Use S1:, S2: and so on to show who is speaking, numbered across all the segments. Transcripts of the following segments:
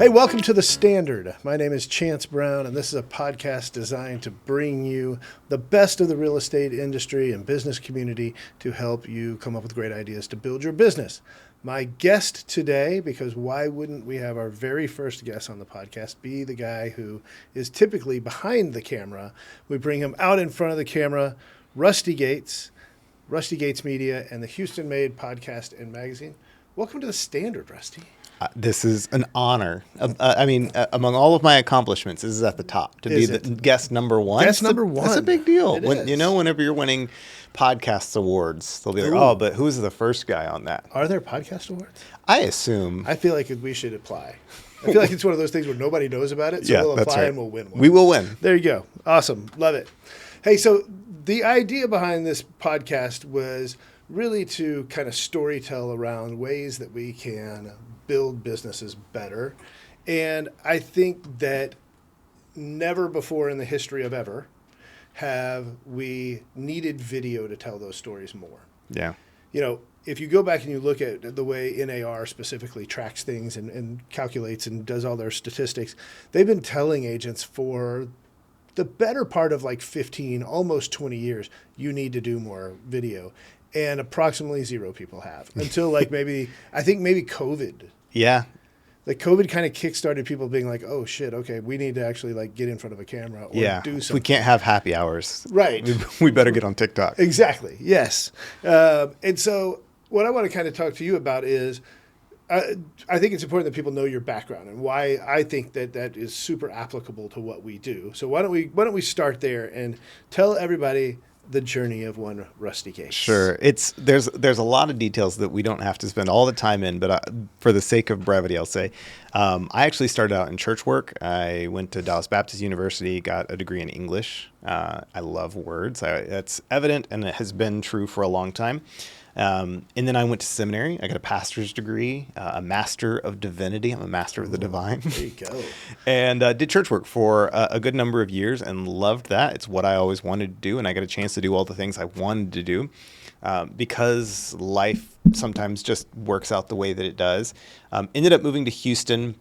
S1: Hey, welcome to The Standard. My name is Chance Brown, and this is a podcast designed to bring you the best of the real estate industry and business community to help you come up with great ideas to build your business. My guest today, because why wouldn't we have our very first guest on the podcast be the guy who is typically behind the camera? We bring him out in front of the camera, Rusty Gates Media, and the Houston-made podcast and magazine. Welcome to The Standard, Rusty.
S2: This is an honor. Among all of my accomplishments, this is at the top. To be the guest number one.
S1: Guest number one.
S2: That's a big deal.
S1: It is.
S2: Whenever you're winning podcast awards, they'll be like, oh, but who's the first guy on that?
S1: Are there podcast awards?
S2: I assume.
S1: I feel like we should apply. I feel like it's one of those things where nobody knows about it, so we'll apply
S2: right.
S1: and we'll win one.
S2: We will win.
S1: There you go. Awesome. Love it. Hey, so the idea behind this podcast was really to kind of storytell around ways that we can build businesses better. And I think that never before in the history of ever have we needed video to tell those stories more.
S2: Yeah.
S1: You know, if you go back and you look at the way NAR specifically tracks things and calculates and does all their statistics, they've been telling agents for the better part of like 15, almost 20 years, you need to do more video. And approximately zero people have until like maybe COVID.
S2: Yeah.
S1: Like COVID kind of kickstarted people being like, oh shit, okay, we need to actually like get in front of a camera or do something.
S2: We can't have happy hours.
S1: Right.
S2: We better get on TikTok.
S1: Exactly. Yes. And so what I want to kind of talk to you about is I think it's important that people know your background and why I think that is super applicable to what we do. So why don't we start there and tell everybody the journey of one Rusty Gates.
S2: Sure. There's a lot of details that we don't have to spend all the time in, but for the sake of brevity, I'll say I actually started out in church work. I went to Dallas Baptist University, got a degree in English. I love words. That's evident, and it has been true for a long time. And then I went to seminary. I got a pastor's degree, a master of divinity. I'm a master of the divine.
S1: There you go.
S2: And did church work for a good number of years and loved that. It's what I always wanted to do. And I got a chance to do all the things I wanted to do because life sometimes just works out the way that it does. Ended up moving to Houston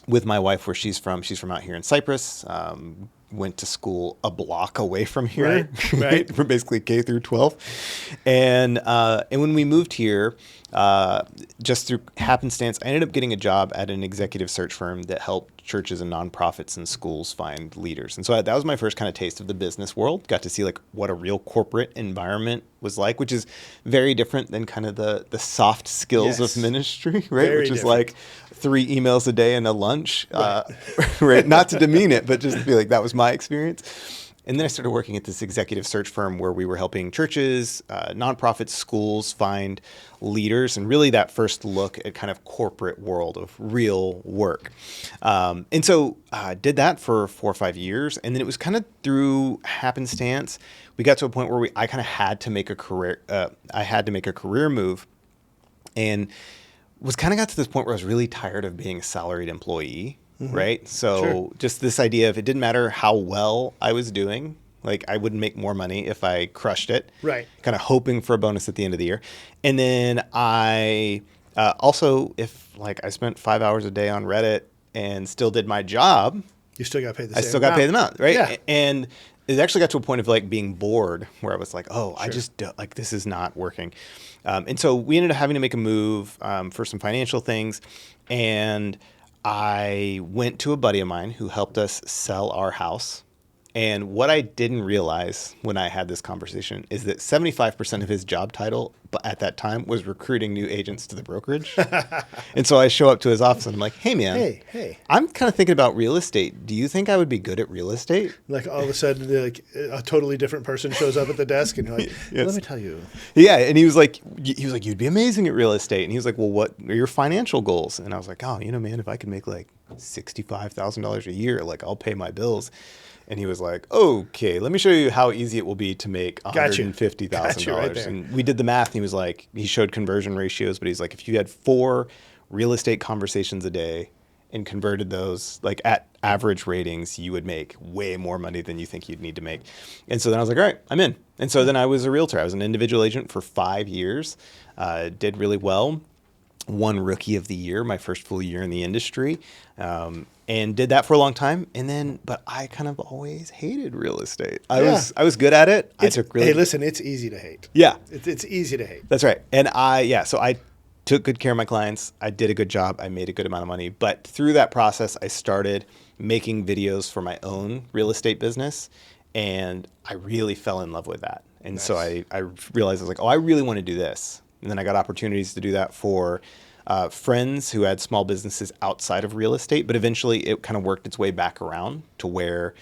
S2: with my wife, where she's from. She's from out here in Cyprus. Went to school a block away from here,
S1: right.
S2: From basically K through 12. And when we moved here, just through happenstance, I ended up getting a job at an executive search firm that helped churches and nonprofits and schools find leaders. And so that was my first kind of taste of the business world. Got to see like what a real corporate environment was like, which is very different than kind of the soft skills of ministry, right?
S1: Very
S2: which is
S1: different.
S2: like 3 emails a day and a lunch, right? Not to demean it, but just to be like, that was my experience. And then I started working at this executive search firm where we were helping churches, nonprofits, schools find leaders, and really that first look at kind of corporate world of real work. And so I did that for 4 or 5 years. And then it was kind of through happenstance, we got to a point where I kind of had to make a career. I had to make a career move, and got to this point where I was really tired of being a salaried employee. Mm-hmm. Right. So just this idea of it didn't matter how well I was doing, like I wouldn't make more money if I crushed it.
S1: Right.
S2: Kind of hoping for a bonus at the end of the year. And then I also, if like I spent 5 hours a day on Reddit and still did my job,
S1: you still got paid the same
S2: I still got paid them out. Right.
S1: Yeah.
S2: And it actually got to a point of like being bored where I was like, oh,
S1: Sure.
S2: I just like this is not working. And so we ended up having to make a move for some financial things. And I went to a buddy of mine who helped us sell our house. And what I didn't realize when I had this conversation is that 75% of his job title at that time was recruiting new agents to the brokerage. And so I show up to his office and I'm like, hey, man,
S1: hey,
S2: I'm kind of thinking about real estate. Do you think I would be good at real estate?
S1: Like all of a sudden, like a totally different person shows up at the desk and you're like,
S2: Yes.
S1: Let me tell you.
S2: Yeah. And he was like, you'd be amazing at real estate. And he was like, well, what are your financial goals? And I was like, oh, man, if I could make like $65,000 a year, like I'll pay my bills. And he was like, okay, let me show you how easy it will be to make $150,000.
S1: Got you right there.
S2: And we did the math, and he was like, he showed conversion ratios, but he's like, if you had 4 real estate conversations a day and converted those like at average ratings, you would make way more money than you think you'd need to make. And so then I was like, all right, I'm in. And so then I was a realtor. I was an individual agent for 5 years, did really well. won Rookie of the Year, my first full year in the industry, and did that for a long time. And then, but I kind of always hated real estate. I was good at it.
S1: Hey, listen, it's easy to hate.
S2: Yeah,
S1: it's easy to hate.
S2: that's right. And so I took good care of my clients. I did a good job. I made a good amount of money. But through that process, I started making videos for my own real estate business, and I really fell in love with that. And
S1: Nice.
S2: so I realized I was like, oh, I really want to do this. And then I got opportunities to do that for friends who had small businesses outside of real estate. But eventually it kind of worked its way back around to where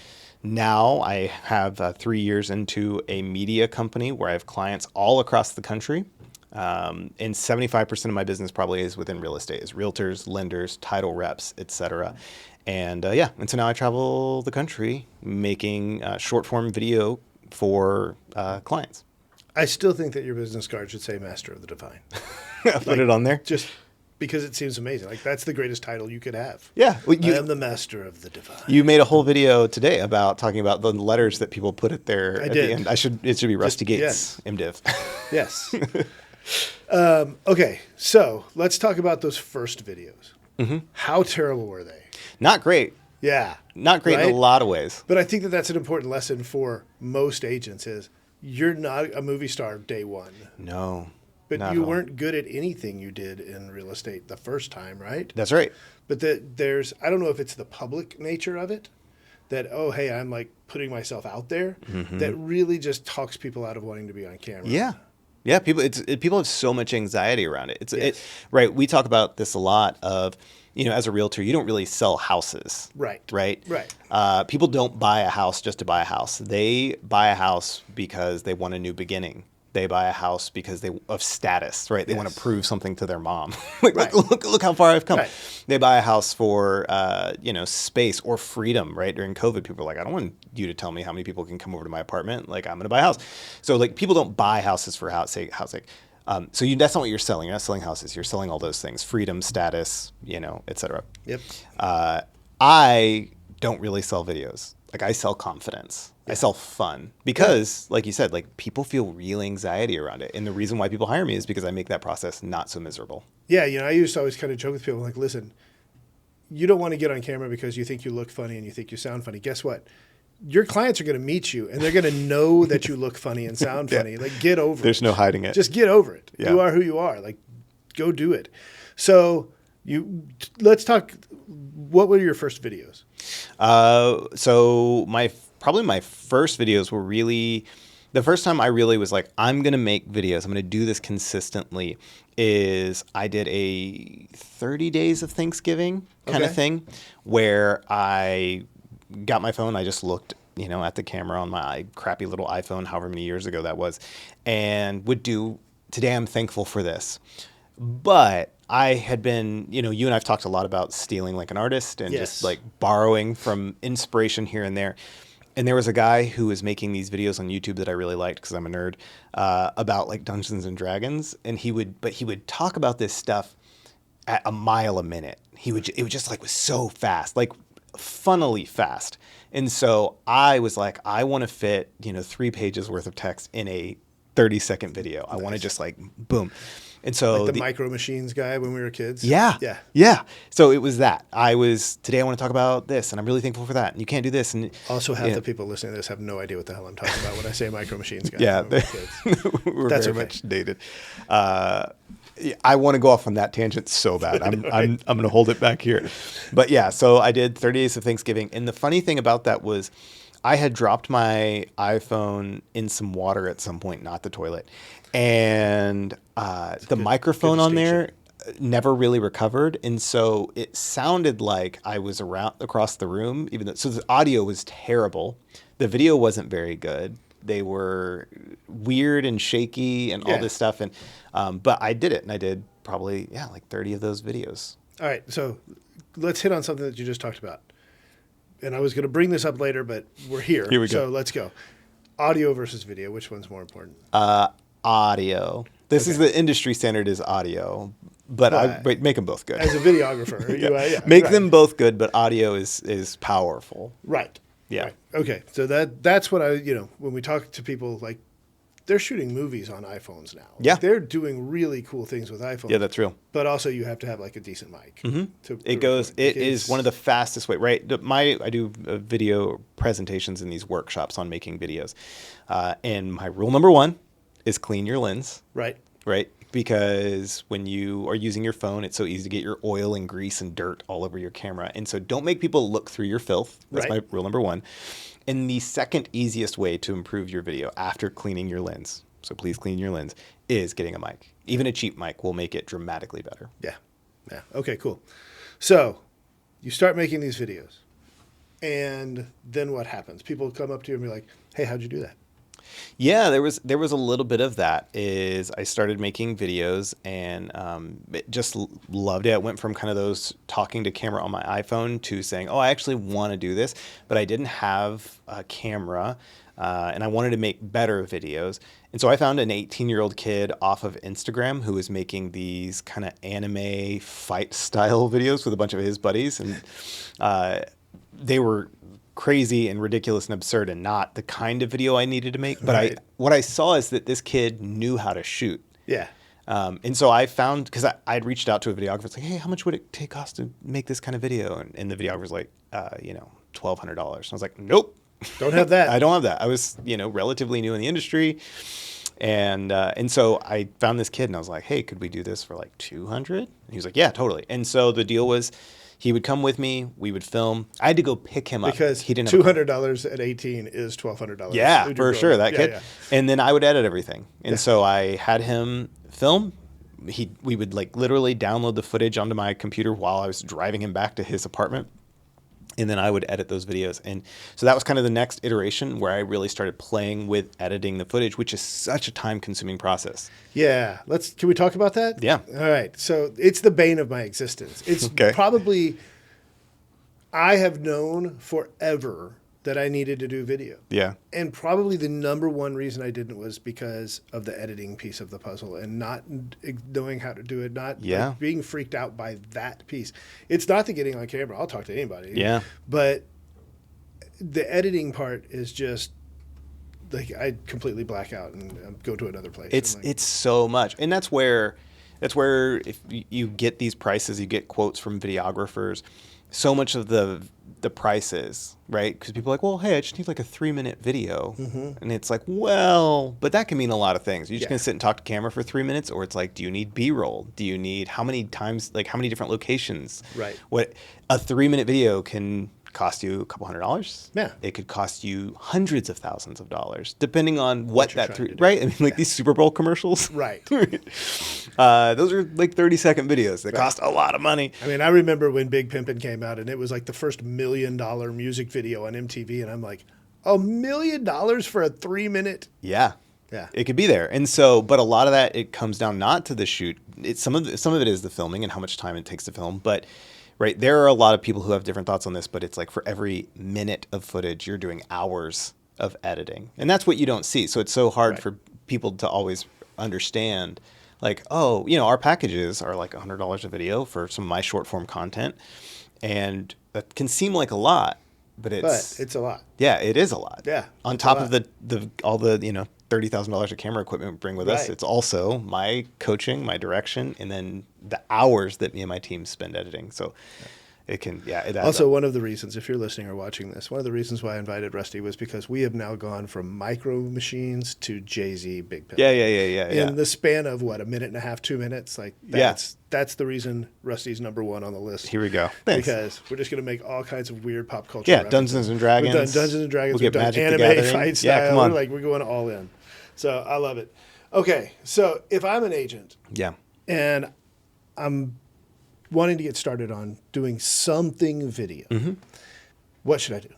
S2: now I have 3 years into a media company where I have clients all across the country. And 75% of my business probably is within real estate, is realtors, lenders, title reps, etc. And and so now I travel the country making short form video for clients.
S1: I still think that your business card should say Master of the Divine.
S2: Put it on there.
S1: Just because it seems amazing. Like, that's the greatest title you could have.
S2: Yeah. Well,
S1: I am the Master of the Divine.
S2: you made a whole video today about talking about the letters that people put at their at
S1: did.
S2: the end. It should be Rusty Gates, MDiv.
S1: Yes. Okay, so let's talk about those first videos.
S2: Mm-hmm.
S1: How terrible were they?
S2: Not great.
S1: Yeah.
S2: Not great in
S1: Right?
S2: a lot of ways.
S1: But I think that that's an important lesson for most agents is you're not a movie star day one.
S2: No.
S1: But
S2: not
S1: you
S2: at all.
S1: weren't good at anything you did in real estate the first time, right?
S2: That's right.
S1: But there's, I don't know if it's the public nature of it that, oh, hey, I'm like putting myself out there, that really just talks people out of wanting to be on camera.
S2: Yeah. Yeah, people have so much anxiety around it.
S1: Yes.
S2: Right. We talk about this a lot of, as a realtor, you don't really sell houses.
S1: Right.
S2: Right.
S1: Right.
S2: People don't buy a house just to buy a house. They buy a house because they want a new beginning. They buy a house because of status, right? They want to prove something to their mom. Like,
S1: Right.
S2: look how far I've come.
S1: Right.
S2: They buy a house for, space or freedom, right? During COVID, people were like, I don't want you to tell me how many people can come over to my apartment. Like, I'm going to buy a house. So, like, people don't buy houses for house sake. That's not what you're selling. You're not selling houses. You're selling all those things: freedom, status, et cetera.
S1: Yep.
S2: I don't really sell videos. Like, I sell confidence. I sell fun because, like you said, like, people feel real anxiety around it. And the reason why people hire me is because I make that process not so miserable.
S1: Yeah, I used to always kind of joke with people like, listen, you don't want to get on camera because you think you look funny and you think you sound funny. Guess what? Your clients are going to meet you and they're going to know that you look funny and sound funny. Like, get over it.
S2: There's no hiding it.
S1: Just get over it.
S2: Yeah.
S1: You are who you are. Like, go do it. So let's talk. What were your first videos?
S2: So probably my first videos were really, the first time I really was like, I'm going to make videos. I'm going to do this consistently. Is I did a 30 days of Thanksgiving kind of thing where I got my phone. I just looked, at the camera on my crappy little iPhone, however many years ago that was, and would do, today I'm thankful for this. But I had been, you and I've talked a lot about stealing like an artist and just like borrowing from inspiration here and there. And there was a guy who was making these videos on YouTube that I really liked because I'm a nerd, about like Dungeons and Dragons. And he would talk about this stuff at a mile a minute. It was just like was so fast, like funnily fast. And so I was like, I want to fit, 3 pages worth of text in a 30-second video. I want to just like boom. And so
S1: Like the Micro Machines guy when we were kids?
S2: Yeah. So it was that. Today I want to talk about this, and I'm really thankful for that. And you can't do this. And
S1: Also, half the people listening to this have no idea what the hell I'm talking about when I say Micro Machines guy.
S2: yeah,
S1: when we were kids.
S2: we're
S1: That's
S2: very
S1: okay.
S2: much dated. I want to go off on that tangent so bad. I'm going to hold it back here. But yeah, so I did 30 days of Thanksgiving. And the funny thing about that was I had dropped my iPhone in some water at some point, not the toilet. And the microphone on there never really recovered. And so it sounded like I was across the room, so the audio was terrible. The video wasn't very good. They were weird and shaky and all this stuff. And but I did it, and I did probably like 30 of those videos.
S1: All right, so let's hit on something that you just talked about. And I was going to bring this up later, but we're here.
S2: Here we go.
S1: So let's go. Audio versus video. Which one's more important?
S2: Audio. This is the industry standard is audio, but I make them both good.
S1: As a videographer,
S2: Make
S1: right.
S2: them both good, but audio is powerful.
S1: Right.
S2: Yeah.
S1: Right. Okay. So that's what I, when we talk to people, like, they're shooting movies on iPhones now.
S2: Yeah.
S1: Like, they're doing really cool things with iPhones.
S2: Yeah, that's real.
S1: But also, you have to have like a decent mic.
S2: It is one of the fastest way, right? I do video presentations in these workshops on making videos. And my rule number one is clean your lens.
S1: Right.
S2: Right. Because when you are using your phone, it's so easy to get your oil and grease and dirt all over your camera. And so don't make people look through your filth. That's my rule number one. And the second easiest way to improve your video after cleaning your lens, so please clean your lens, is getting a mic. Even a cheap mic will make it dramatically better.
S1: Yeah. Yeah. Okay, cool. So you start making these videos, and then what happens? People come up to you and be like, hey, how'd you do that?
S2: Yeah, there was a little bit of that. Is I started making videos and just loved it. I went from kind of those talking to camera on my iPhone to saying, oh, I actually want to do this, but I didn't have a camera and I wanted to make better videos. And so I found an 18-year-old kid off of Instagram who was making these kind of anime fight style videos with a bunch of his buddies. And they were crazy and ridiculous and absurd and not the kind of video I needed to make. But what I saw is that this kid knew how to shoot. Yeah. And so I found, because I'd reached out to a videographer, it's like, hey, how much would it cost to make this kind of video? And the videographer's like, $1,200. And I was like, nope.
S1: Don't have that.
S2: I don't have that. I was, relatively new in the industry. And so I found this kid and I was like, hey, could we do this for like 200? And he was like, yeah, totally. And so the deal was, he would come with me. We would film. I had to go pick him up
S1: because
S2: he didn't
S1: $200 at 18 is $1,200.
S2: Yeah, for sure. That kid. Yeah. And then I would edit everything. And so I had him film. We would like literally download the footage onto my computer while I was driving him back to his apartment. And then I would edit those videos. And so that was kind of the next iteration where I really started playing with editing the footage, which is such a time-consuming process.
S1: Yeah. Can we talk about that?
S2: Yeah.
S1: All right. So it's the bane of my existence. It's probably, I have known forever that I needed to do video. Yeah. And probably the number one reason I didn't was because of the editing piece of the puzzle and not knowing how to do it, not like being freaked out by that piece. It's not the getting on camera. I'll talk to anybody. Yeah. But the editing part is just like I completely black out and go to another place.
S2: It's so much. And that's where if you get these prices, you get quotes from videographers, so much of the prices, right? Because people are like, well, hey, I just need like a 3-minute video. And it's like, well, but that can mean a lot of things. You're just going to sit and talk to camera for 3 minutes, or it's like, do you need B-roll? Do you need how many times, like how many different locations? Right. What a 3-minute video can cost you a couple $100. Yeah. It could cost you hundreds of thousands of dollars, depending on what right? I mean, like these Super Bowl commercials. Right. Those are like 30-second videos that cost a lot of money.
S1: I mean, I remember when Big Pimpin' came out and it was like the first $1 million music video on MTV. And I'm like, $1 million for a 3-minute?
S2: Yeah. Yeah. It could be there. And so, but a lot of that, it comes down not to the shoot. Some of it is the filming and how much time it takes to film, but right. There are a lot of people who have different thoughts on this, but it's like for every minute of footage, you're doing hours of editing. And that's what you don't see. So it's so hard for people to always understand, like, oh, our packages are like $100 a video for some of my short form content. And that can seem like a lot, but
S1: it's a lot.
S2: Yeah, it is a lot. Yeah. On top of all the $30,000 of camera equipment we bring with us, it's also my coaching, my direction, and then the hours that me and my team spend editing. So it can, it adds
S1: also
S2: up.
S1: One of the reasons, if you're listening or watching this, one of the reasons why I invited Rusty was because we have now gone from micro machines to Jay-Z Big Pimpin'.
S2: Yeah.
S1: In the span of what, 1.5 minutes, 2 minutes? Like that's the reason Rusty's number one on the list.
S2: Here we go. Thanks.
S1: Because we're just going to make all kinds of weird pop culture
S2: references. Dungeons and Dragons.
S1: We've done Dungeons and Dragons.
S2: We'll
S1: We've done anime fight style. Yeah, come on. We're going all in. So I love it. Okay, so if I'm an agent, and I'm wanting to get started on doing something video, what should I do?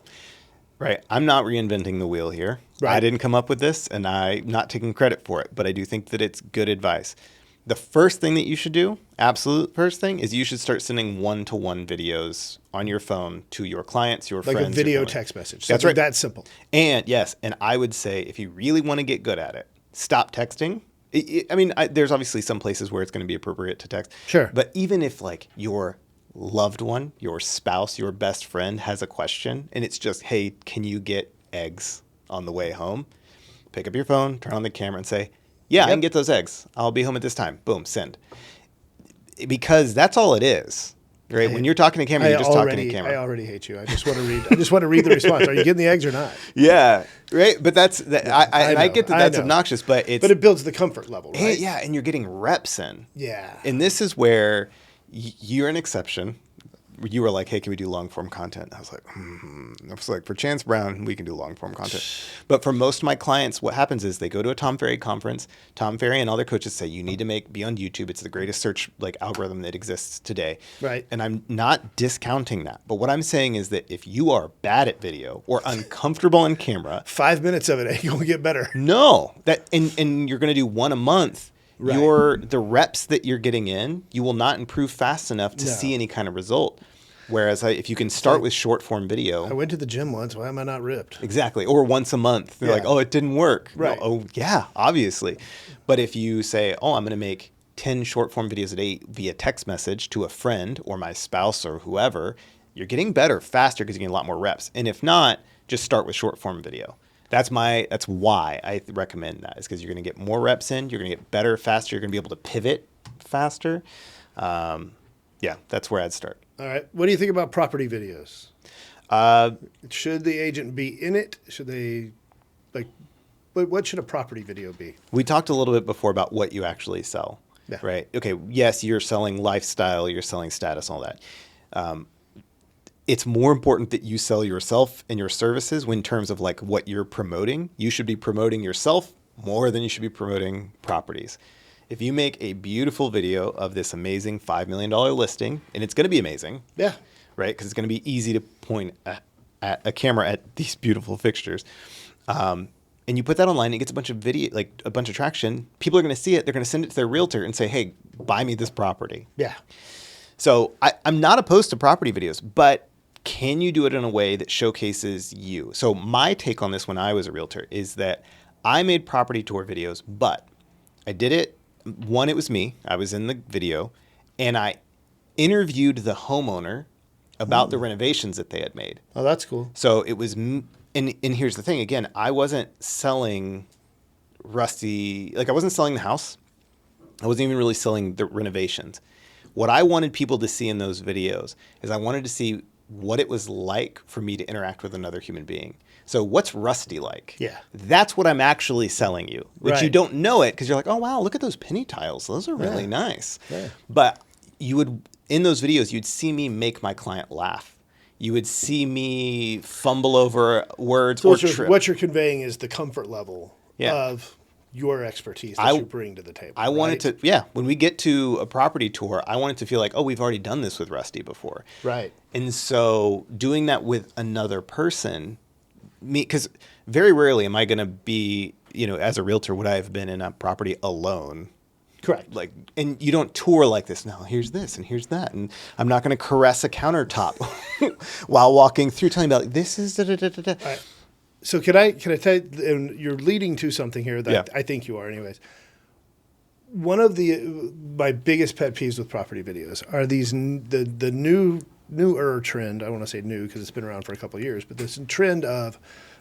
S2: Right, I'm not reinventing the wheel here. Right. I didn't come up with this, and I'm not taking credit for it, but I do think that it's good advice. The first thing that you should do, absolute first thing, is you should start sending one-to-one videos on your phone to your clients, your friends.
S1: Like a video text message.
S2: That's right.
S1: That's simple.
S2: And yes, and I would say if you really want to get good at it, stop texting. There's obviously some places where it's going to be appropriate to text. Sure. But even if like your loved one, your spouse, your best friend has a question and it's just, hey, can you get eggs on the way home? pick up your phone, turn on the camera and say, yeah, I can get those eggs. I'll be home at this time. Boom, send. Because that's all it is. Right? When you're talking to camera, you're just talking to camera.
S1: I already hate you. I just want to read the response. Are you getting the eggs or not?
S2: Yeah. Right? But I get that that's obnoxious, but
S1: it builds the comfort level, right?
S2: Yeah, and you're getting reps in.
S1: Yeah.
S2: And this is where you're an exception. You were like, hey, can we do long form content? I was like, for Chance Brown, we can do long form content. But for most of my clients, what happens is they go to a Tom Ferry conference. Tom Ferry and all their coaches say, you need to be on YouTube. It's the greatest search algorithm that exists today.
S1: Right.
S2: And I'm not discounting that. But what I'm saying is that if you are bad at video or uncomfortable on camera,
S1: 5 minutes of it ain't going to get better.
S2: No, and you're going to do one a month.
S1: Right.
S2: The reps that you're getting in, you will not improve fast enough to see any kind of result. Whereas if you can start with short form video.
S1: I went to the gym once. Why am I not ripped?
S2: Exactly. Or once a month. They're like, oh, it didn't work.
S1: Right.
S2: No, oh, yeah, obviously. But if you say, oh, I'm going to make 10 short form videos a day via text message to a friend or my spouse or whoever, you're getting better faster because you're getting a lot more reps. And if not, just start with short form video. That's why I recommend that, is because you're going to get more reps in, you're going to get better faster, you're going to be able to pivot faster. Yeah, that's where I'd start.
S1: All right. What do you think about property videos? Should the agent be in it? Should they, what should a property video be?
S2: We talked a little bit before about what you actually sell, right? Okay, yes, you're selling lifestyle, you're selling status, all that. It's more important that you sell yourself and your services in terms of what you're promoting. You should be promoting yourself more than you should be promoting properties. If you make a beautiful video of this amazing $5 million listing, and it's going to be amazing, right? Because it's going to be easy to point at a camera at these beautiful fixtures, and you put that online, it gets a bunch of video, a bunch of traction. People are going to see it. They're going to send it to their realtor and say, "Hey, buy me this property."
S1: Yeah.
S2: So I'm not opposed to property videos, but can you do it in a way that showcases you? So my take on this when I was a realtor is that I made property tour videos, but I did it. One, it was me. I was in the video, and I interviewed the homeowner about the renovations that they had made.
S1: Oh, that's cool.
S2: So it was, and here's the thing. Again, I wasn't selling Rusty, I wasn't selling the house. I wasn't even really selling the renovations. What I wanted people to see in those videos is I wanted to see what it was like for me to interact with another human being. So what's Rusty like?
S1: Yeah.
S2: That's what I'm actually selling you, which you
S1: Right.
S2: don't know it because you're like, oh, wow, look at those penny tiles. Those are really nice.
S1: Yeah.
S2: But in those videos, you'd see me make my client laugh. You would see me fumble over words
S1: So
S2: or trip.
S1: what you're conveying is the comfort level of your expertise that you bring to the table.
S2: I wanted to, when we get to a property tour, I wanted to feel like, oh, we've already done this with Rusty before.
S1: Right.
S2: And so doing that with another person, because very rarely am I going to be, as a realtor, would I have been in a property alone?
S1: Correct.
S2: And you don't tour like this. No, here's this and here's that. And I'm not going to caress a countertop while walking through, telling you about this is da-da-da-da-da.
S1: All right. So can I tell you, and you're leading to something here that I think you are anyways. One of my biggest pet peeves with property videos are these the newer trend. I want to say new because it's been around for a couple of years, but this trend of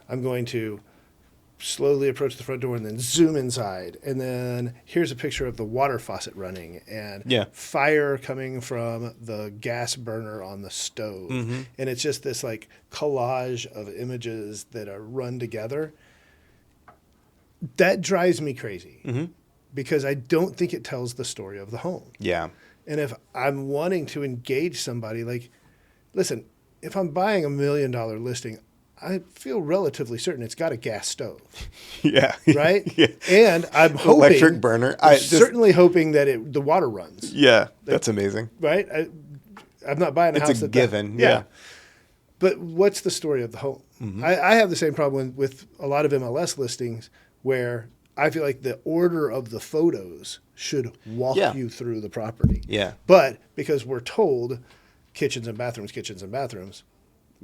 S1: I'm going to slowly approach the front door and then zoom inside, and then here's a picture of the water faucet running and fire coming from the gas burner on the stove, and it's just this collage of images that are run together. That drives me crazy because I don't think it tells the story of the home.
S2: Yeah.
S1: And if I'm wanting to engage somebody, listen, if I'm buying $1 million listing, I feel relatively certain it's got a gas stove.
S2: Yeah.
S1: Right?
S2: Yeah.
S1: And I'm hoping.
S2: Electric burner.
S1: Certainly hoping that the water runs.
S2: Yeah. That's amazing.
S1: Right? I'm not buying a house.
S2: It's a given. Yeah.
S1: But what's the story of the home? I have the same problem with a lot of MLS listings where I feel like the order of the photos should walk you through the property.
S2: Yeah.
S1: But because we're told kitchens and bathrooms,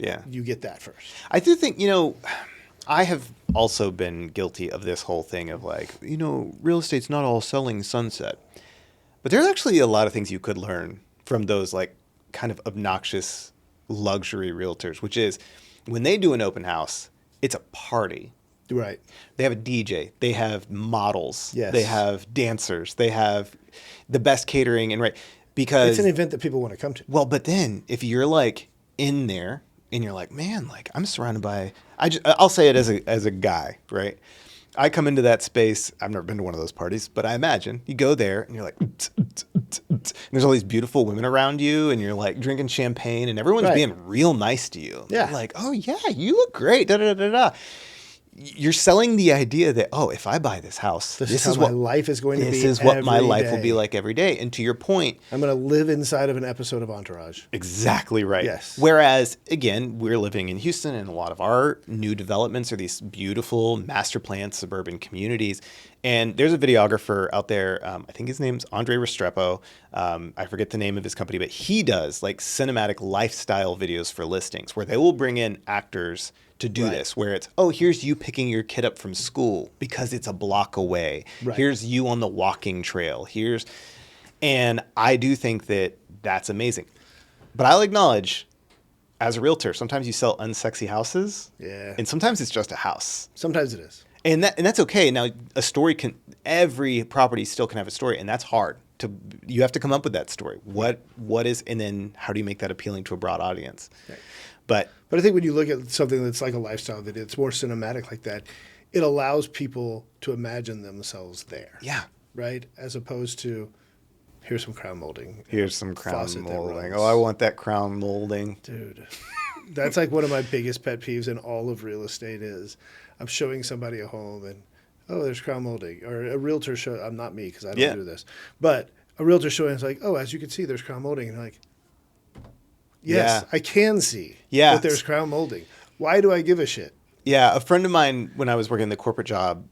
S2: yeah,
S1: you get that first.
S2: I do think, I have also been guilty of this whole thing of real estate's not all selling sunset. But there's actually a lot of things you could learn from those kind of obnoxious luxury realtors, which is when they do an open house, it's a party.
S1: Right.
S2: They have a DJ. They have models.
S1: Yes.
S2: They have dancers. They have the best catering and
S1: It's
S2: because
S1: an event that people want to come to.
S2: well, but then if you're like in there and you're like, man, like I'm surrounded by I'll say it as a guy, right? I come into that space. I've never been to one of those parties, but I imagine you go there and you're like, and there's all these beautiful women around you, and you're like drinking champagne, and everyone's
S1: Right.
S2: being real nice to you.
S1: Yeah.
S2: They're like, oh yeah, you look great. Da da da da da. You're selling the idea that if I buy this house,
S1: This is how my life is going to be.
S2: This is what my
S1: every
S2: life will
S1: day.
S2: be like every day. And to your point,
S1: I'm going to live inside of an episode of Entourage.
S2: exactly right.
S1: Yes.
S2: Whereas, again, we're living in Houston, and a lot of our new developments are these beautiful master planned suburban communities. And there's a videographer out there. I think his name's Andre Restrepo. I forget the name of his company, but he does like cinematic lifestyle videos for listings where they will bring in actors to do
S1: Right.
S2: this, where it's, here's you picking your kid up from school because it's a block away.
S1: Right.
S2: Here's you on the walking trail. And I do think that that's amazing. But I'll acknowledge, as a realtor, sometimes you sell unsexy houses.
S1: Yeah.
S2: And sometimes it's just a house.
S1: Sometimes it is.
S2: And that's okay. Now, every property still can have a story, and that's hard. You have to come up with that story. What is, and then how do you make that appealing to a broad audience?
S1: Right.
S2: But
S1: I think when you look at something that's like a lifestyle video, it's more cinematic like that. It allows people to imagine themselves there.
S2: yeah,
S1: Right? As opposed to, here's some crown molding.
S2: here's some crown
S1: Faucet that
S2: molding.
S1: runs.
S2: Oh, I want that crown molding.
S1: Dude, that's like one of my biggest pet peeves in all of real estate is I'm showing somebody a home and, there's crown molding. Or a realtor show, I'm not me because I don't
S2: Yeah.
S1: do this. But a realtor showing is like, as you can see, there's crown molding. And I'm like, yes,
S2: Yeah.
S1: I can see
S2: Yeah.
S1: that there's crown molding. Why do I give a shit?
S2: Yeah, a friend of mine, when I was working the corporate job,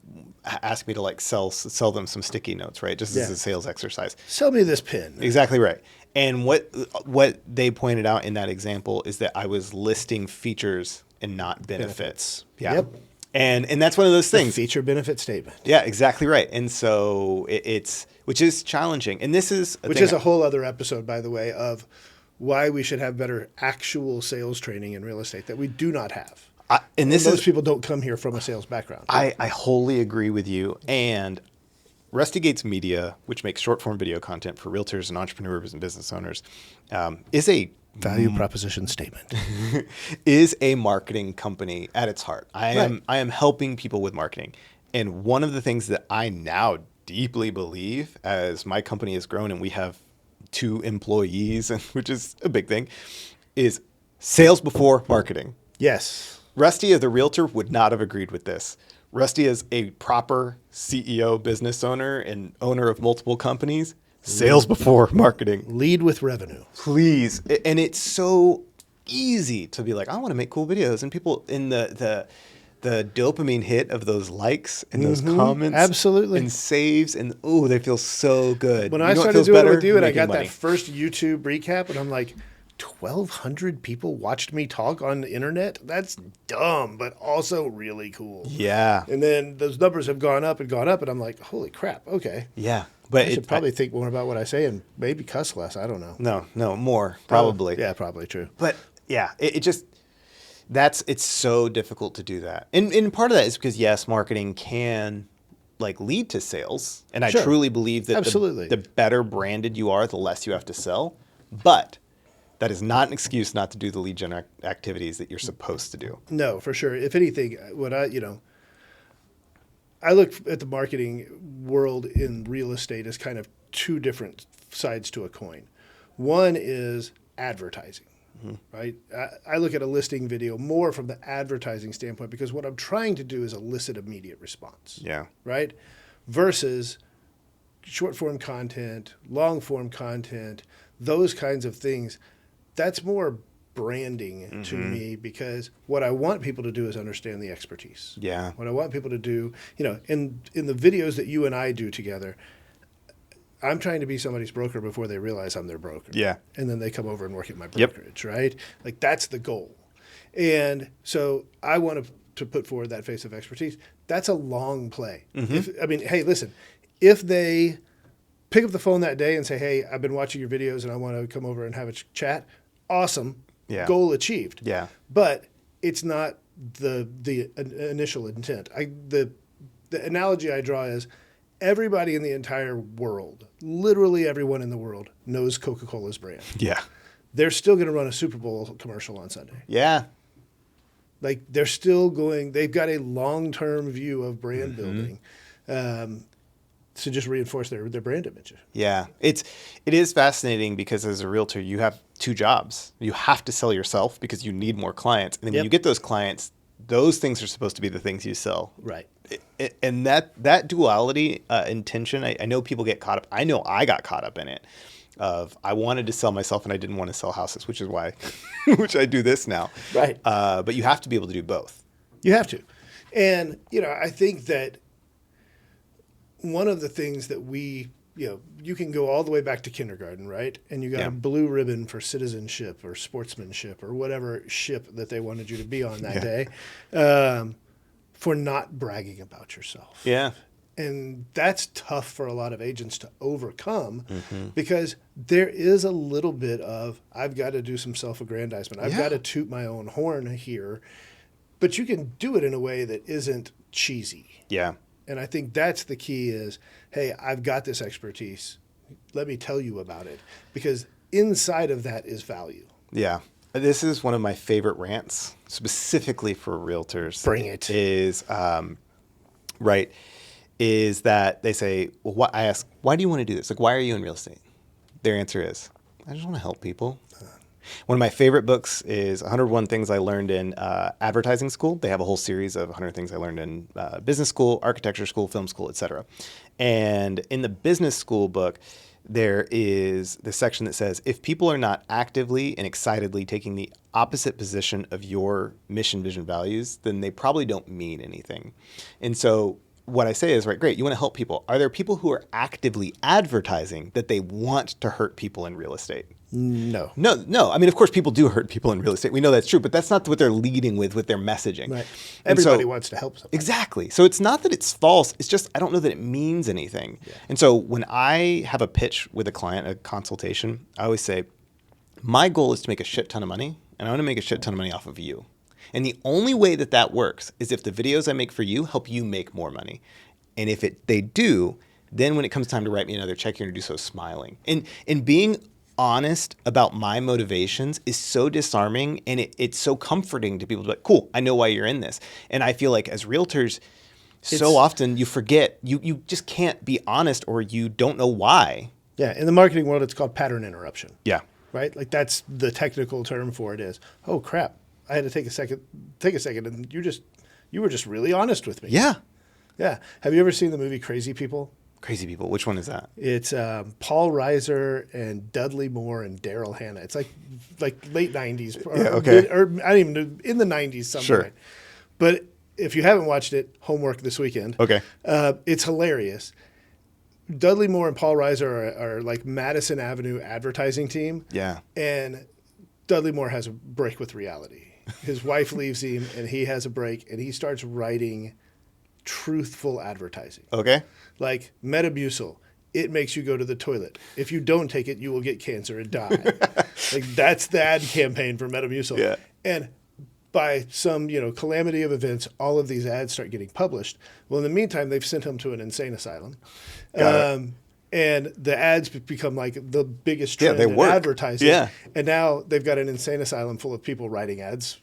S2: asked me to like sell them some sticky notes, right? Just as
S1: Yeah.
S2: a sales exercise.
S1: Sell me this pin.
S2: Exactly right. And what they pointed out in that example is that I was listing features and not benefits. Yeah.
S1: Yep.
S2: And that's one of those things.
S1: Feature benefit statement.
S2: Yeah, exactly right. And so it's which is challenging. And this is
S1: Which is a whole other episode, by the way, of why we should have better actual sales training in real estate that we do not have.
S2: and this
S1: Most
S2: is
S1: people don't come here from a sales background.
S2: I wholly agree with you. And Rusty Gates Media, which makes short form video content for realtors and entrepreneurs and business owners, is a
S1: Value proposition statement.
S2: is a marketing company at its heart. I
S1: Right.
S2: am helping people with marketing. And one of the things that I now deeply believe as my company has grown and we have 2 employees, and which is a big thing, is sales before marketing.
S1: Yes.
S2: Rusty as a realtor would not have agreed with this. Rusty is a proper CEO, business owner, and owner of multiple companies. Sales before marketing.
S1: Lead with revenue.
S2: Please. And it's so easy to be like, I want to make cool videos. And people in the dopamine hit of those likes and those comments.
S1: Absolutely.
S2: And saves. And they feel so good.
S1: When
S2: You
S1: I
S2: know what
S1: started
S2: feels
S1: doing it
S2: better?
S1: with you and I
S2: Making
S1: got
S2: money.
S1: that first YouTube recap and I'm like, 1,200 people watched me talk on the internet? That's dumb, but also really cool.
S2: Yeah.
S1: And then those numbers have gone up and I'm like, holy crap, okay.
S2: Yeah. But
S1: I should probably think more about what I say and maybe cuss less. I don't know.
S2: No, more. Probably.
S1: Yeah, probably true.
S2: But yeah, it just it's so difficult to do that. And part of that is because yes, marketing can like lead to sales. And I
S1: Sure.
S2: truly believe that
S1: Absolutely.
S2: the better branded you are, the less you have to sell. But that is not an excuse not to do the lead gen activities that you're supposed to do.
S1: No, for sure. If anything, I look at the marketing world in real estate as kind of 2 different sides to a coin. One is advertising, right? I look at a listing video more from the advertising standpoint because what I'm trying to do is elicit immediate response,
S2: Yeah.
S1: right? Versus short form content, long form content, those kinds of things. That's more branding to me because what I want people to do is understand the expertise.
S2: Yeah.
S1: What I want people to do, in the videos that you and I do together, I'm trying to be somebody's broker before they realize I'm their broker.
S2: Yeah.
S1: And then they come over and work at my
S2: Yep.
S1: brokerage, right? Like that's the goal. And so I want to put forward that face of expertise. That's a long play. Hey, listen, if they pick up the phone that day and say, hey, I've been watching your videos and I want to come over and have a chat, awesome.
S2: Yeah.
S1: Goal achieved.
S2: Yeah.
S1: But it's not the initial intent. The analogy I draw is everybody in the entire world, literally everyone in the world, knows Coca-Cola's brand.
S2: Yeah.
S1: They're still going to run a Super Bowl commercial on Sunday.
S2: Yeah.
S1: Like they're still going. They've got a long-term view of brand building. To just reinforce their brand image.
S2: Yeah, it is fascinating because as a realtor, you have two jobs. You have to sell yourself because you need more clients, and then when you get those clients, those things are supposed to be the things you sell.
S1: Right.
S2: And that duality intention, I know people get caught up. I know I got caught up in it. I wanted to sell myself and I didn't want to sell houses, which is why, which I do this now.
S1: Right.
S2: But you have to be able to do both.
S1: You have to, and I think that. One of the things that you can go all the way back to kindergarten, right? And you got a blue ribbon for citizenship or sportsmanship or whatever ship that they wanted you to be on that day for not bragging about yourself.
S2: Yeah.
S1: And that's tough for a lot of agents to overcome because there is a little bit of, I've got to do some self-aggrandizement. I've got to toot my own horn here. But you can do it in a way that isn't cheesy.
S2: Yeah.
S1: And I think that's the key is, hey, I've got this expertise. Let me tell you about it. Because inside of that is value.
S2: Yeah. This is one of my favorite rants, specifically for realtors.
S1: Bring it.
S2: Is that they say, well, I ask, why do you want to do this? Like, why are you in real estate? Their answer is, I just want to help people. One of my favorite books is 101 Things I Learned in Advertising School. They have a whole series of 100 Things I Learned in Business School, Architecture School, Film School, etc. And in the Business School book, there is this section that says, if people are not actively and excitedly taking the opposite position of your mission, vision, values, then they probably don't mean anything. And so what I say is, right, great, you want to help people. Are there people who are actively advertising that they want to hurt people in real estate?
S1: No.
S2: I mean, of course, people do hurt people in real estate. We know that's true, but that's not what they're leading with their messaging.
S1: Right. Everybody wants to help somebody.
S2: Exactly. So it's not that it's false. It's just I don't know that it means anything. Yeah. And so when I have a pitch with a client, a consultation, I always say, my goal is to make a shit ton of money, and I want to make a shit ton of money off of you. And the only way that works is if the videos I make for you help you make more money. And if they do, then when it comes time to write me another check, you're going to do so smiling. And being honest about my motivations is so disarming, and it's so comforting to people to be like, cool, I know why you're in this. And I feel like as realtors, so often you forget, you just can't be honest or you don't know why. Yeah.
S1: In the marketing world, it's called pattern interruption.
S2: Yeah.
S1: Right? Like that's the technical term for it is, oh crap, I had to take a second and you were just really honest with me.
S2: Yeah.
S1: Yeah. Have you ever seen the movie Crazy People?
S2: Crazy People. Which one is that?
S1: It's Paul Reiser and Dudley Moore and Daryl Hannah. It's like late 90s. Or I don't even know, in the 90s somewhere. Sure. But if you haven't watched it, homework this weekend.
S2: Okay.
S1: It's hilarious. Dudley Moore and Paul Reiser are like Madison Avenue advertising team.
S2: Yeah.
S1: And Dudley Moore has a break with reality. His wife leaves him and he has a break and he starts writing truthful advertising.
S2: Okay.
S1: Like Metamucil, it makes you go to the toilet. If you don't take it, you will get cancer and die. Like that's the ad campaign for Metamucil.
S2: Yeah.
S1: And by some, calamity of events, all of these ads start getting published. Well, in the meantime, they've sent him to an insane asylum. And the ads become like the biggest trend in advertising.
S2: Yeah.
S1: And now they've got an insane asylum full of people writing ads.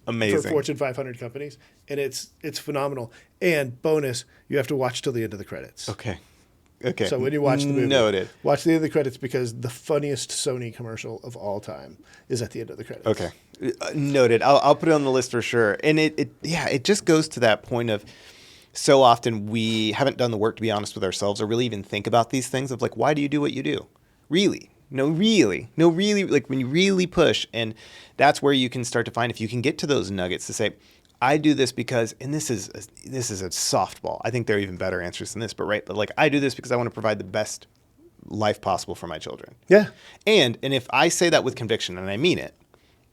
S2: Amazing.
S1: For Fortune 500 companies. And it's phenomenal. And bonus, you have to watch till the end of the credits.
S2: Okay.
S1: So when you watch the movie,
S2: Noted.
S1: Watch the end of the credits because the funniest Sony commercial of all time is at the end of the credits.
S2: Okay. Noted. I'll put it on the list for sure. And it just goes to that point of so often we haven't done the work to be honest with ourselves or really even think about these things of like, why do you do what you do? Really? No, really, like when you really push, and that's where you can start to find if you can get to those nuggets to say, I do this because, and this is a softball. I think there are even better answers than this, but like I do this because I want to provide the best life possible for my children.
S1: Yeah.
S2: And if I say that with conviction and I mean it,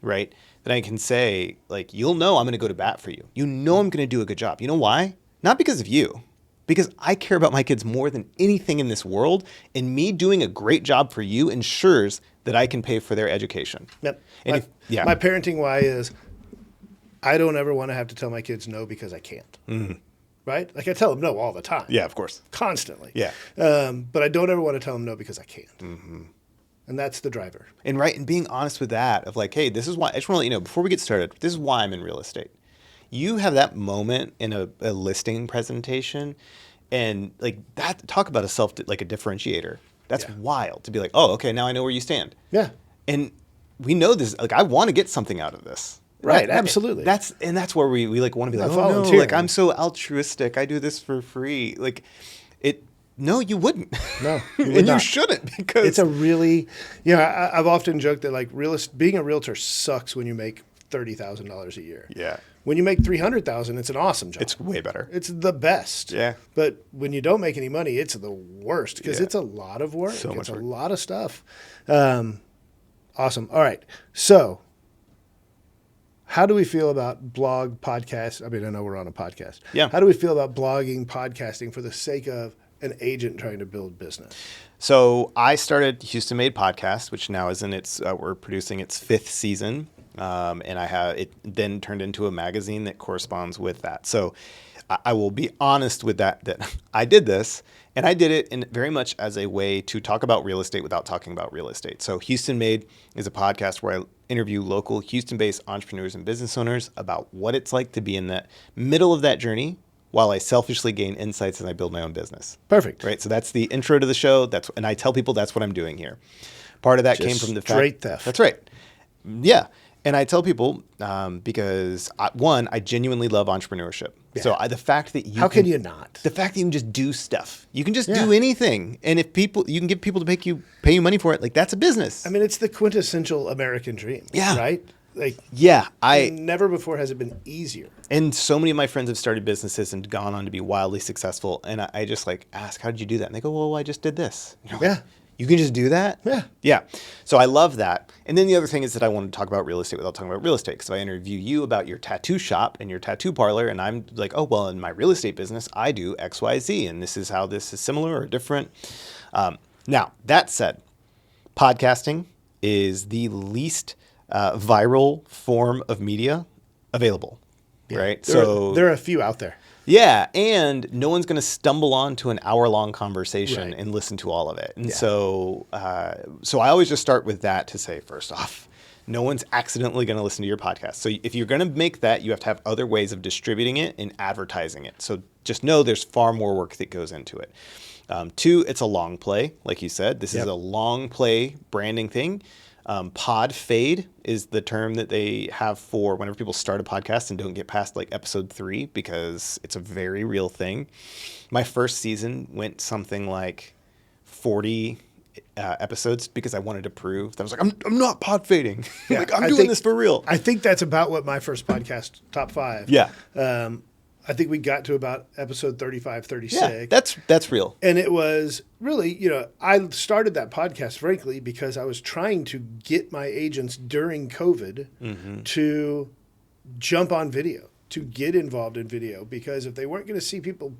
S2: right, then I can say like, you'll know I'm going to go to bat for you. You know I'm going to do a good job. You know why? Not because of you. Because I care about my kids more than anything in this world, and me doing a great job for you ensures that I can pay for their education.
S1: Yep.
S2: And
S1: my parenting why is I don't ever want to have to tell my kids no because I can't.
S2: Mm-hmm.
S1: Right? Like I tell them no all the time.
S2: Yeah, of course.
S1: Constantly.
S2: Yeah.
S1: But I don't ever want to tell them no because I can't.
S2: Mm-hmm.
S1: And that's the driver.
S2: And right, and being honest with that of like, hey, this is why, I just want to let you know, before we get started, this is why I'm in real estate. You have that moment in a listing presentation and like that, talk about like a differentiator. That's wild to be like, oh, okay, now I know where you stand.
S1: Yeah.
S2: And we know this, like, I want to get something out of this.
S1: Right, absolutely.
S2: That's where we like want to be like,
S1: Not
S2: oh no,
S1: volunteering.
S2: like I'm so altruistic. I do this for free. Like no, you wouldn't.
S1: No, you would
S2: and
S1: not.
S2: you shouldn't because
S1: It's a really, I've often joked that like being a realtor sucks when you make $30,000 a year.
S2: Yeah.
S1: When you make $300,000, it's an awesome job.
S2: It's way better.
S1: It's the best.
S2: Yeah.
S1: But when you don't make any money, it's the worst because it's a lot of work.
S2: So much
S1: it's
S2: work.
S1: a lot of stuff. Awesome. All right. So how do we feel about blog podcasts? I mean, I know we're on a podcast.
S2: Yeah.
S1: How do we feel about blogging, podcasting for the sake of an agent trying to build business?
S2: So I started Houston Made Podcast, which now is in we're producing its 5th season. And it then turned into a magazine that corresponds with that. So I will be honest with that I did this and I did it very much as a way to talk about real estate without talking about real estate. So Houston Made is a podcast where I interview local Houston-based entrepreneurs and business owners about what it's like to be in the middle of that journey while I selfishly gain insights as I build my own business.
S1: Perfect.
S2: Right. So that's the intro to the show. And I tell people that's what I'm doing here. Part of that
S1: Just
S2: came from the
S1: straight theft.
S2: That's right. Yeah. And I tell people because I genuinely love entrepreneurship.
S1: Yeah.
S2: So the fact that you
S1: How can you not?
S2: The fact that you can just do stuff, you can just do anything, and if you can get people to pay you money for it, like that's a business.
S1: I mean, it's the quintessential American dream.
S2: Yeah.
S1: Right. Like never before has it been easier.
S2: And so many of my friends have started businesses and gone on to be wildly successful, and I just like ask, how did you do that? And they go, well, I just did this.
S1: Yeah.
S2: You can just do that?
S1: Yeah.
S2: Yeah. So I love that. And then the other thing is that I want to talk about real estate without talking about real estate. Because I interview you about your tattoo shop and your tattoo parlor. And I'm like, oh, well, in my real estate business, I do X, Y, Z. And this is how this is similar or different. Now, that said, podcasting is the least viral form of media available. Yeah. Right?
S1: There are a few out there.
S2: Yeah, and no one's going to stumble onto an hour-long conversation and listen to all of it. And so I always just start with that to say, first off, no one's accidentally going to listen to your podcast. So if you're going to make that, you have to have other ways of distributing it and advertising it. So just know there's far more work that goes into it. 2, it's a long play, like you said. This is a long play branding thing. Pod fade is the term that they have for whenever people start a podcast and don't get past like episode 3 because it's a very real thing. My first season went something like 40 episodes because I wanted to prove that I was like, I'm not pod fading.
S1: Yeah,
S2: like I'm doing this for real.
S1: I think that's about what my first podcast, top 5.
S2: Yeah.
S1: I think we got to about episode 35, 36.
S2: Yeah, that's real.
S1: And it was really, I started that podcast, frankly, because I was trying to get my agents during COVID to jump on video, to get involved in video, because if they weren't going to see people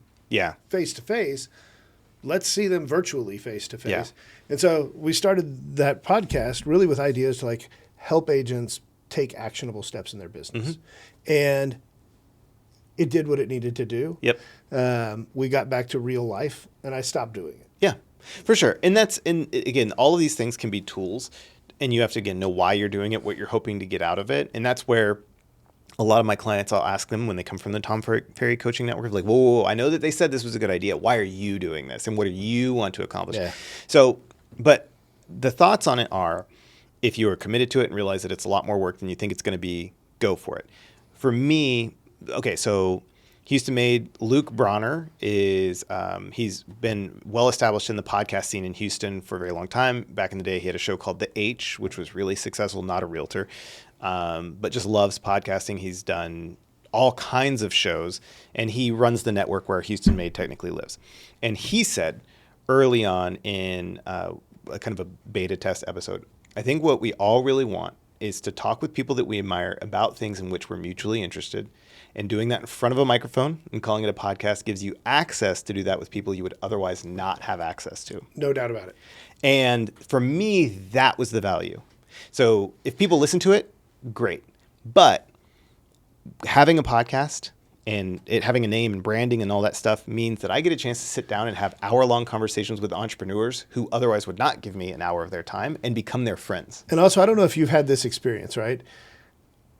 S1: face to face, let's see them virtually face to face. And so we started that podcast really with ideas to like help agents take actionable steps in their business. And it did what it needed to do.
S2: Yep.
S1: We got back to real life, and I stopped doing it.
S2: Yeah, for sure. And again, all of these things can be tools, and you have to, again, know why you're doing it, what you're hoping to get out of it. And that's where a lot of my clients, I'll ask them when they come from the Tom Ferry Coaching Network, like, whoa, I know that they said this was a good idea. Why are you doing this? And what do you want to accomplish? Yeah. So, but the thoughts on it are, if you are committed to it and realize that it's a lot more work than you think it's going to be, go for it. For me, okay, so Houston Made, Luke Bronner is, he's been well established in the podcast scene in Houston for a very long time. Back in the day, he had a show called The H, which was really successful, not a realtor, but just loves podcasting. He's done all kinds of shows, and he runs the network where Houston Made technically lives. And he said early on in a kind of a beta test episode, I think what we all really want is to talk with people that we admire about things in which we're mutually interested. And doing that in front of a microphone and calling it a podcast gives you access to do that with people you would otherwise not have access to.
S1: No doubt about it.
S2: And for me, that was the value. So if people listen to it, great. But having a podcast and it having a name and branding and all that stuff means that I get a chance to sit down and have hour-long conversations with entrepreneurs who otherwise would not give me an hour of their time and become their friends.
S1: And also, I don't know if you've had this experience, right?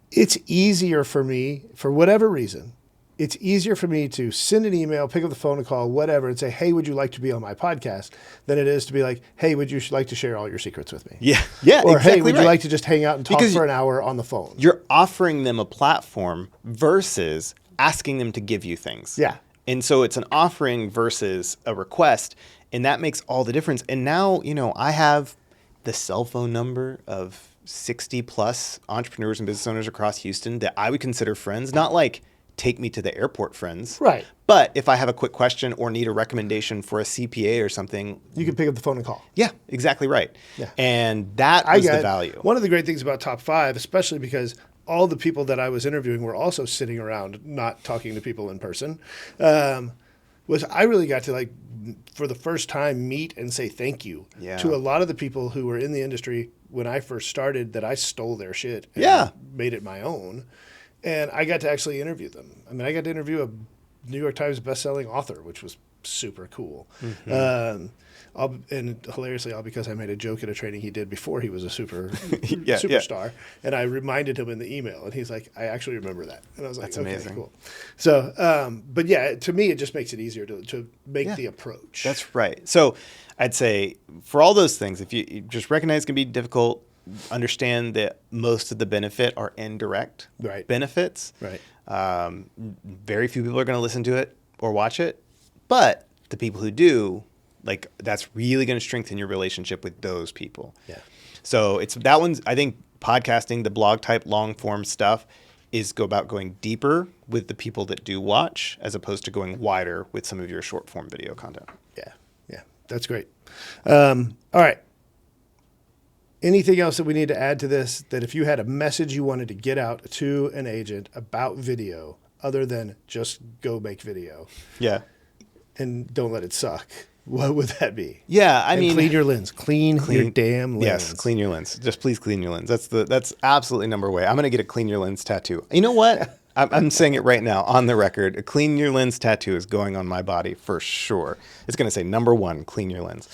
S1: It's easier for me, for whatever reason, it's easier for me to send an email, pick up the phone and call, whatever, and say, hey, would you like to be on my podcast? Than it is to be like, hey, would you like to share all your secrets with me?
S2: Yeah,
S1: Or,
S2: exactly
S1: hey, would
S2: right.
S1: you like to just hang out and talk
S2: Because
S1: for an hour on the phone?
S2: You're offering them a platform versus asking them to give you things.
S1: Yeah.
S2: And so it's an offering versus a request, and that makes all the difference. And now, I have the cell phone number of 60 plus entrepreneurs and business owners across Houston that I would consider friends, not like take me to the airport friends.
S1: Right.
S2: But if I have a quick question or need a recommendation for a CPA or something.
S1: You can pick up the phone and call.
S2: Yeah, exactly right.
S1: Yeah.
S2: And that was the value.
S1: One of the great things about Top 5, especially because all the people that I was interviewing were also sitting around not talking to people in person, was I really got to, for the first time, meet and say thank you to a lot of the people who were in the industry when I first started that I stole their shit and made it my own. And I got to actually interview them. I mean, I got to interview a New York Times bestselling author, which was super cool. Mm-hmm. And hilariously, all because I made a joke at a training he did before he was a superstar. Yeah. And I reminded him in the email, and he's like, I actually remember that. And I was like,
S2: that's
S1: okay,
S2: amazing.
S1: Cool. So, but yeah, to me, it just makes it easier to make the approach.
S2: That's right. So I'd say for all those things, if you just recognize it can be difficult, understand that most of the benefit are indirect benefits.
S1: Right.
S2: Very few people are going to listen to it or watch it, but the people who do, that's really going to strengthen your relationship with those people.
S1: Yeah.
S2: So it's that one's, I think podcasting, the blog type long form stuff is about going deeper with the people that do watch as opposed to going wider with some of your short form video content.
S1: Yeah. Yeah. That's great. All right. Anything else that we need to add to this, that if you had a message you wanted to get out to an agent about video other than just go make video
S2: Yeah.
S1: and don't let it suck, what would that be?
S2: Yeah, I mean,
S1: clean your lens. Clean your damn lens.
S2: Yes, clean your lens. Just please clean your lens. That's absolutely number one. I'm going to get a clean your lens tattoo. You know what? I'm saying it right now on the record. A clean your lens tattoo is going on my body for sure. It's going to say number one, clean your lens.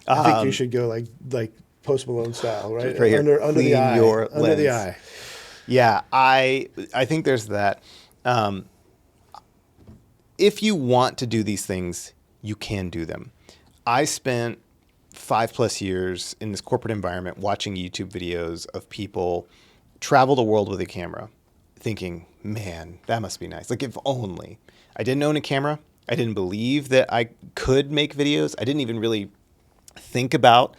S1: I think you should go like Post Malone style, right?
S2: Right
S1: under
S2: clean
S1: the eye.
S2: Your
S1: under
S2: lens.
S1: the eye.
S2: Yeah, I think there's that. If you want to do these things, you can do them. I spent 5+ years in this corporate environment watching YouTube videos of people travel the world with a camera, thinking, man, that must be nice. If only. I didn't own a camera. I didn't believe that I could make videos. I didn't even really think about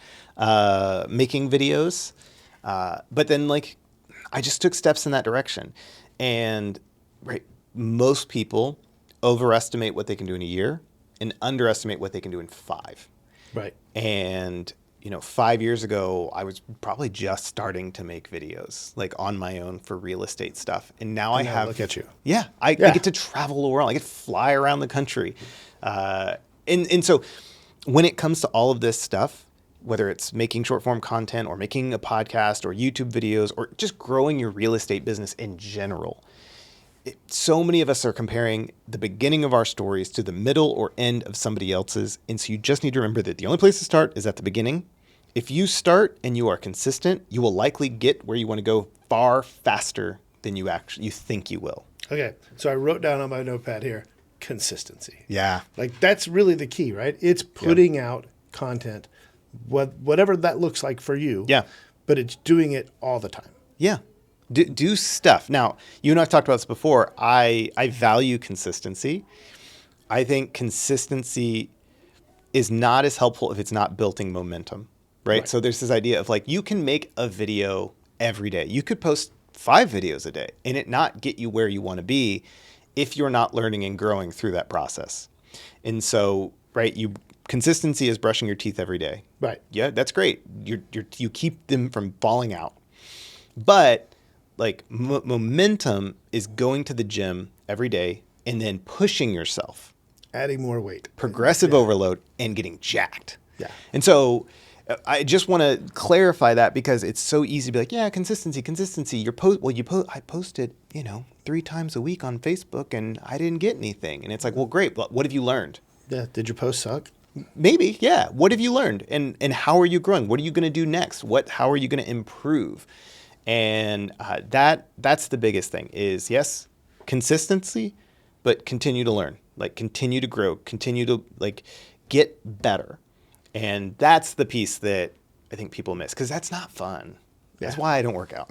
S2: making videos. But then I just took steps in that direction. And most people overestimate what they can do in a year and underestimate what they can do in 5.
S1: Right.
S2: And 5 years ago, I was probably just starting to make videos on my own for real estate stuff. And now I have.
S1: Look at you.
S2: Yeah, I get to travel the world. I get to fly around the country. And so when it comes to all of this stuff, whether it's making short form content or making a podcast or YouTube videos or just growing your real estate business in general, so many of us are comparing the beginning of our stories to the middle or end of somebody else's. And so you just need to remember that the only place to start is at the beginning. If you start and you are consistent, you will likely get where you want to go far faster than you think you will.
S1: Okay. So I wrote down on my notepad here, consistency.
S2: Yeah.
S1: That's really the key, right? It's putting out content, whatever that looks like for you.
S2: Yeah.
S1: But it's doing it all the time.
S2: Yeah. Do stuff. Now, you and I have talked about this before. I value consistency. I think consistency is not as helpful if it's not building momentum, right? So there's this idea of you can make a video every day. You could post 5 videos a day and it not get you where you want to be if you're not learning and growing through that process. And so, consistency is brushing your teeth every day.
S1: Right.
S2: Yeah, that's great. You keep them from falling out. But momentum is going to the gym every day and then pushing yourself.
S1: Adding more weight.
S2: Progressive overload and getting jacked.
S1: Yeah.
S2: And so I just want to clarify that because it's so easy to be like, yeah, consistency. I posted, 3 times a week on Facebook and I didn't get anything. And it's like, well, great. But what have you learned?
S1: Yeah. Did your post suck?
S2: Maybe. Yeah. What have you learned? And how are you growing? What are you going to do next? How are you going to improve? And that's the biggest thing is, yes, consistency, but continue to learn, like continue to grow, continue to like get better. And that's the piece that I think people miss because that's not fun. Yeah. That's why I don't work out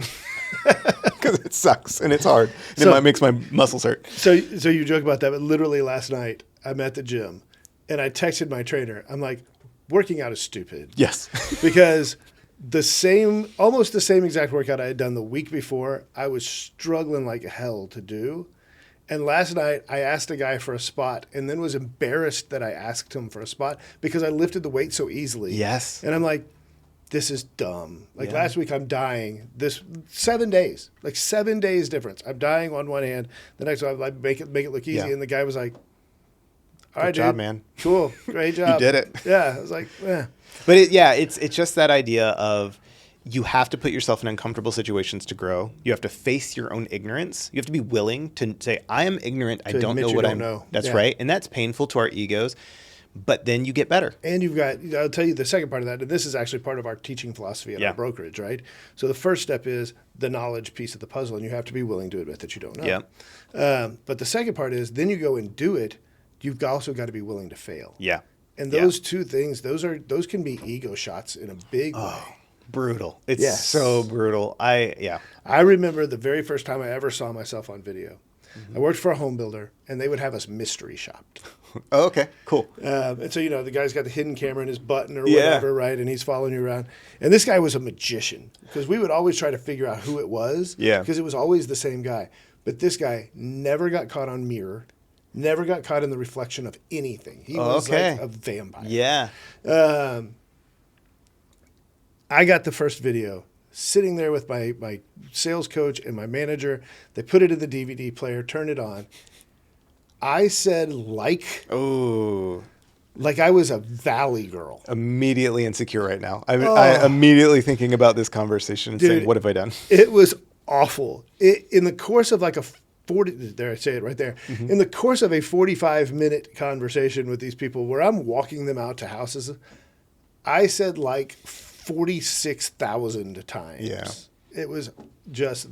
S2: because it sucks and it's hard. And it makes my muscles hurt.
S1: So you joke about that, but literally last night I'm at the gym and I texted my trainer. I'm like, working out is stupid.
S2: Yes.
S1: Because almost the same exact workout I had done the week before, I was struggling like hell to do. And last night, I asked a guy for a spot and then was embarrassed that I asked him for a spot because I lifted the weight so easily.
S2: Yes.
S1: And I'm like, this is dumb. Like last week, I'm dying. 7 days, like 7 days difference. I'm dying on one hand. The next one, I make it look easy. Yeah. And the guy was like, all right,
S2: good job,
S1: dude.
S2: Man.
S1: Cool. Great job.
S2: You did it.
S1: Yeah. I was like, yeah.
S2: But it's just that idea of you have to put yourself in uncomfortable situations to grow. You have to face your own ignorance. You have to be willing to say, I am ignorant. I don't know what I know. That's right. And that's painful to our egos. But then you get better.
S1: And I'll tell you the second part of that, and this is actually part of our teaching philosophy at our brokerage, right? So the first step is the knowledge piece of the puzzle, and you have to be willing to admit that you don't know.
S2: Yeah.
S1: But the second part is then you go and do it. You've also got to be willing to fail.
S2: Yeah.
S1: And those two things, those can be ego shots in a big way.
S2: Brutal. It's so brutal. I
S1: remember the very first time I ever saw myself on video. Mm-hmm. I worked for a home builder, and they would have us mystery shopped.
S2: Oh, okay, cool.
S1: And so, the guy's got the hidden camera in his button or whatever, right? And he's following you around. And this guy was a magician because we would always try to figure out who it was because it was always the same guy. But this guy never got caught on mirror, never got caught in the reflection of anything. He was like a vampire.
S2: Yeah.
S1: I got the first video sitting there with my sales coach and my manager. They put it in the DVD player, turned it on. I said like I was a valley girl.
S2: Immediately insecure right now. I immediately thinking about this conversation and saying, what have I done?
S1: It was awful. In the course of like a 40, there I say it right there. Mm-hmm. In the course of a 45-minute conversation with these people where I'm walking them out to houses, I said like 46,000 times.
S2: Yeah.
S1: It was just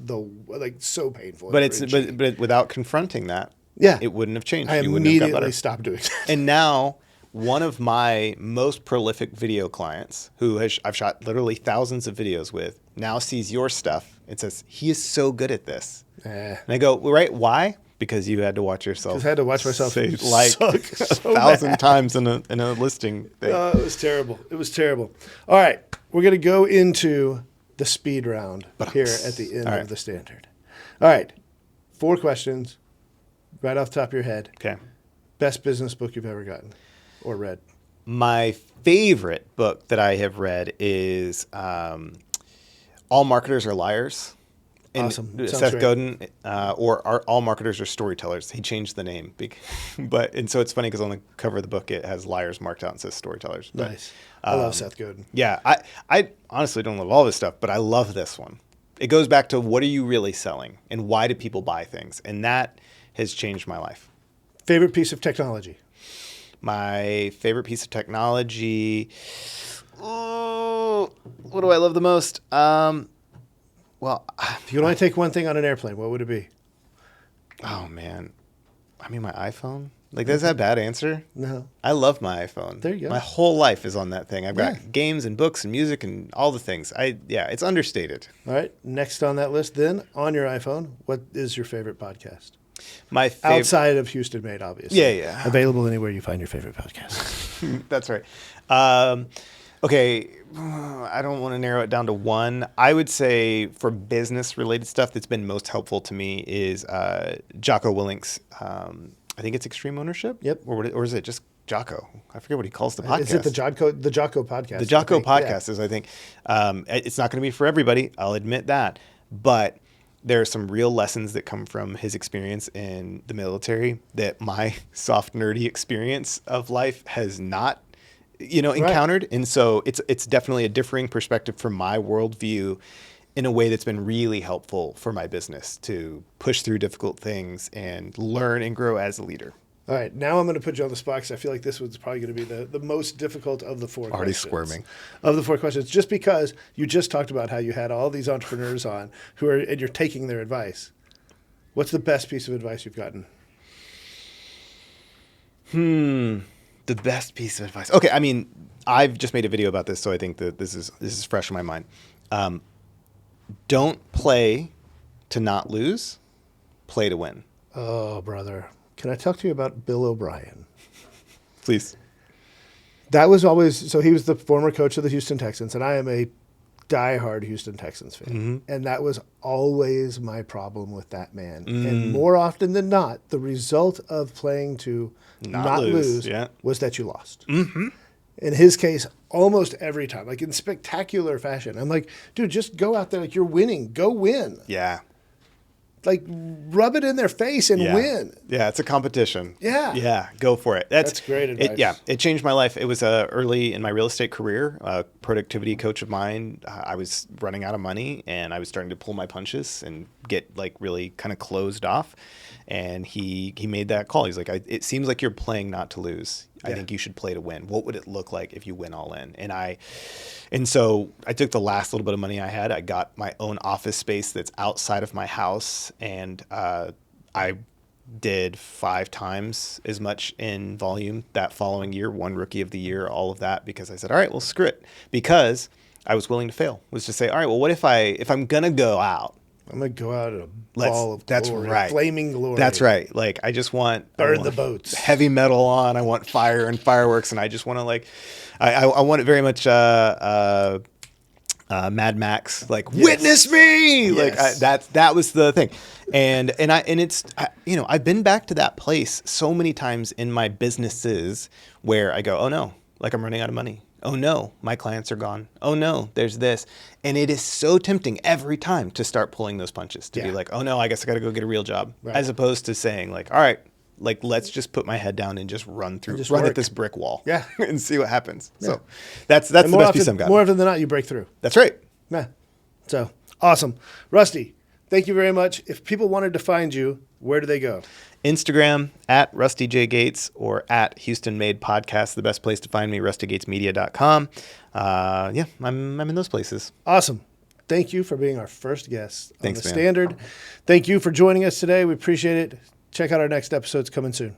S1: so painful.
S2: But without confronting that, it wouldn't have changed.
S1: I immediately stopped doing that.
S2: And now one of my most prolific video clients, who I've shot literally thousands of videos with, now sees your stuff and says, he is so good at this. And I go, right, why? Because you had to watch yourself.
S1: Because I had to watch myself
S2: say like 1,000 times in a listing thing.
S1: It was terrible. It was terrible. All right, we're going to go into the speed round here at the end of the standard. All right, 4 questions right off the top of your head.
S2: Okay.
S1: Best business book you've ever gotten or read?
S2: My favorite book that I have read is All Marketers Are Liars. And
S1: awesome.
S2: Seth Godin, or All Marketers Are Storytellers. He changed the name. And so it's funny because on the cover of the book, it has liars marked out and says storytellers. But,
S1: nice. I love Seth Godin.
S2: Yeah. I honestly don't love all this stuff, but I love this one. It goes back to what are you really selling and why do people buy things? And that has changed my life.
S1: Favorite piece of technology?
S2: My favorite piece of technology. Oh, what do I love the most? Well,
S1: if you could only take one thing on an airplane, what would it be?
S2: Oh, man. I mean, my iPhone. Like, is that a bad answer?
S1: No.
S2: I love my iPhone.
S1: There you go.
S2: My whole life is on that thing. I've got games and books and music and all the things. It's understated.
S1: All right. Next on that list then, on your iPhone, what is your favorite podcast?
S2: My favorite.
S1: Outside of Houston Made, obviously.
S2: Yeah.
S1: Available anywhere you find your favorite podcast.
S2: That's right. Okay, I don't want to narrow it down to one. I would say for business-related stuff that's been most helpful to me is Jocko Willink's, I think it's Extreme Ownership?
S1: Yep.
S2: Or is it just Jocko? I forget what he calls the podcast.
S1: Is it the Jocko podcast?
S2: The Jocko podcast is, I think. It's not going to be for everybody. I'll admit that. But there are some real lessons that come from his experience in the military that my soft, nerdy experience of life has not encountered. And so it's definitely a differing perspective from my worldview in a way that's been really helpful for my business to push through difficult things and learn and grow as a leader.
S1: All right, now I'm going to put you on the spot because I feel like this one's probably going to be the most difficult of the four
S2: Already
S1: questions.
S2: squirming.
S1: Of the four questions, just because you just talked about how you had all these entrepreneurs on and you're taking their advice. What's the best piece of advice you've gotten?
S2: The best piece of advice. Okay, I mean, I've just made a video about this, so I think that this is fresh in my mind. Don't play to not lose, play to win.
S1: Oh, brother. Can I talk to you about Bill O'Brien?
S2: Please.
S1: That was always, so he was the former coach of the Houston Texans, and I am a diehard Houston Texans fan.
S2: Mm-hmm.
S1: And that was always my problem with that man. And more often than not, the result of playing to not lose was that you lost.
S2: Mm-hmm.
S1: In his case, almost every time, like in spectacular fashion. I'm like, dude, just go out there like you're winning. Go win.
S2: Yeah.
S1: Like, rub it in their face and win.
S2: Yeah, it's a competition.
S1: Yeah.
S2: Yeah, go for it.
S1: That's great advice.
S2: It changed my life. It was early in my real estate career. A productivity coach of mine, I was running out of money, and I was starting to pull my punches and get, like, really kind of closed off. And he made that call. He's like, it seems like you're playing not to lose. I think you should play to win. What would it look like if you win all in? And so I took the last little bit of money I had. I got my own office space that's outside of my house, and I did 5 times as much in volume that following year, won Rookie of the Year, all of that, because I said, all right, well, screw it. Because I was willing to fail. Was to say, all right, well, what if I'm going to go out?
S1: I'm going to go out in a ball of glory.
S2: That's right.
S1: Flaming glory.
S2: That's right. Like, I want
S1: the boats.
S2: Heavy metal on. I want fire and fireworks. And I just want to, I want it very much Mad Max, like, witness me.
S1: Yes.
S2: Like, that was the thing. And it's, I've been back to that place so many times in my businesses where I go, oh no, like I'm running out of money. Oh no, my clients are gone. Oh no, there's this. And it is so tempting every time to start pulling those punches, to be like, oh no, I guess I got to go get a real job. Right. As opposed to saying, like, all right, like, let's just put my head down and just run at this brick wall. Yeah. And see what happens. Yeah. So that's the best piece I've got.
S1: More often than not, you break through.
S2: That's right.
S1: Yeah. So awesome. Rusty, thank you very much. If people wanted to find you, where do they go?
S2: Instagram at Rusty J. Gates or at Houston Made Podcast. The best place to find me, rustygatesmedia.com. I'm in those places.
S1: Awesome. Thank you for being our first guest on
S2: Thanks,
S1: The
S2: man.
S1: Standard. Thank you for joining us today. We appreciate it. Check out our next episodes coming soon.